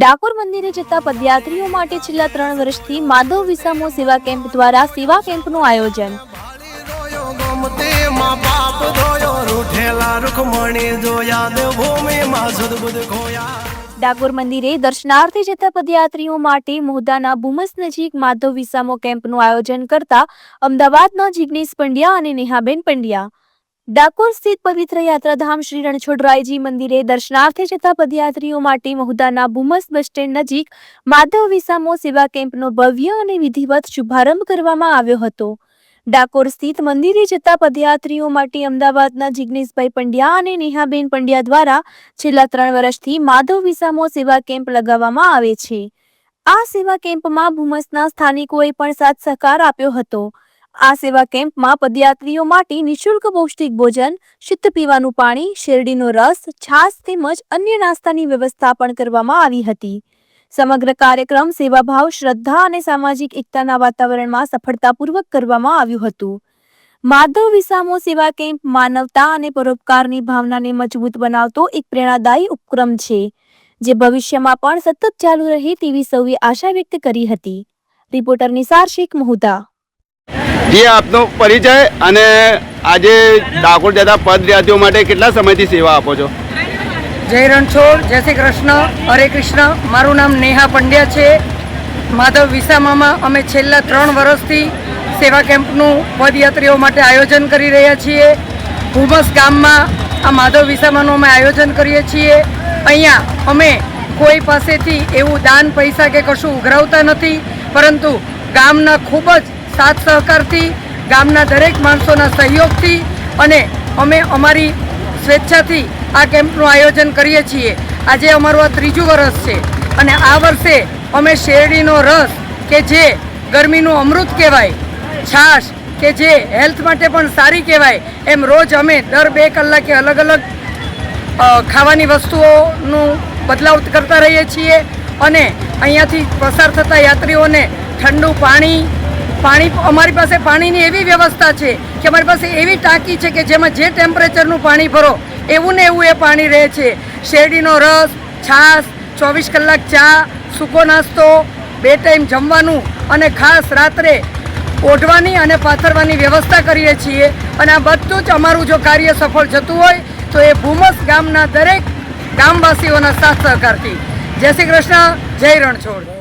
ડાકોર મંદિરે જતા પદયાત્રીઓ માટે છેલ્લા 3 વર્ષથી માધવ વિસામો સેવા કેમ્પ દ્વારા સેવા કેમ્પનું આયોજન। ડાકોર મંદિરે દર્શનાર્થે જતા પદયાત્રીઓ માટે મોહદાના ભૂમસ નજીક માધવ વિસામો કેમ્પનું આયોજન કરતા અમદાવાદના જિગ્નેશ પંડ્યા અને નેહાબેન પંડ્યા। ડાકોર સ્થિત પવિત્ર યાત્રાધામ શ્રી રણછોડરાયજી મંદિરે દર્શનાર્થે જતા પદયાત્રીઓ માટે મહુદાના ભૂમસ બસ સ્ટેન્ડ નજીક માધવ વિસામો સેવા કેમ્પનો ભવ્ય અને વિધિવત શુભારંભ કરવામાં આવ્યો હતો। ડાકોર સ્થિત મંદિરે જતા પદયાત્રીઓ માટે અમદાવાદના જિગ્નેશભાઈ પંડ્યા અને નેહાબેન પંડ્યા દ્વારા છેલ્લા 3 વર્ષથી માધવ વિસામો સેવા કેમ્પ લગાવવામાં આવે છે। આ સેવા કેમ્પમાં ભૂમસના સ્થાનિકોએ પણ સાથ સહકાર આપ્યો હતો। આ સેવા કેમ્પમાં પદયાત્રીઓ માટે નિઃશુલ્ક પૌષ્ટિક ભોજન, શુદ્ધ પીવાનું પાણી, શેરડીનો રસ, છાશ તેમજ અન્ય નાસ્તાની વ્યવસ્થા પણ કરવામાં આવી હતી। સમગ્ર કાર્યક્રમ સેવાભાવ, શ્રદ્ધા અને સામાજિક એકતાના વાતાવરણમાં સફળતાપૂર્વક કરવામાં આવ્યું હતું। માધવ વિસામો સેવા કેમ્પ માનવતા અને પરોપકારની ભાવનાને મજબૂત બનાવતો એક પ્રેરણાદાયી ઉપક્રમ છે, જે ભવિષ્યમાં પણ સતત ચાલુ રહે તેવી સૌએ આશા વ્યક્ત કરી હતી। રિપોર્ટર નિસાર શેખ, મહુદા। जी, आपनो परिचय અને આજે ડાકોર જતા પદયાત્રીઓ માટે કેટલા સમયથી સેવા આપો છો? જય રણછોડ, જય શ્રી કૃષ્ણ, હરે કૃષ્ણ। મારું નામ નેહા પંડ્યા છે। માધવ વિસામામાં અમે છેલ્લા 3 વર્ષથી સેવા કેમ્પનું પદયાત્રીઓ માટે આયોજન કરી રહ્યા છીએ। ભૂમસ ગામમાં આ માધવ વિસામાનું અમે આયોજન કરીએ છીએ। અહીંયા અમે કોઈ પાસેથી એવું દાન પૈસા કે કશું ઉઘરાવતા નથી, પરંતુ ગામના ખૂબ જ સાથ સહકારથી, ગામના દરેક માણસોના સહયોગથી અને અમે અમારી સ્વેચ્છાથી આ કેમ્પનું આયોજન કરીએ છીએ। આજે અમારું આ 3જું વર્ષ છે અને આ વર્ષે અમે શેરડીનો રસ કે જે ગરમીનું અમૃત કહેવાય, છાશ કે જે હેલ્થ માટે પણ સારી કહેવાય, એમ રોજ અમે દર 2 કલાકે અલગ અલગ ખાવાની વસ્તુઓનું બદલાવ કરતા રહીએ છીએ અને અહીંયાથી પસાર થતા યાત્રીઓને ઠંડુ પાણી અમારી પાસે પાણીની એવી વ્યવસ્થા છે કે અમારી પાસે એવી ટાંકી છે કે જેમાં જે ટેમ્પરેચરનું પાણી ભરો એવું ને એવું એ પાણી રહે છે। શેરડીનો રસ, છાશ, 24 કલાક ચા, સૂકો નાસ્તો, 2 ટાઈમ જમવાનું અને ખાસ રાત્રે ઓઢવાની અને પાથરવાની વ્યવસ્થા કરીએ છીએ। અને આ બધું જ અમારું જો કાર્ય સફળ જતું હોય તો એ ભૂમસ ગામના દરેક ગામવાસીઓના સાથ સહકારથી। જય શ્રી કૃષ્ણ, જય રણછોડ।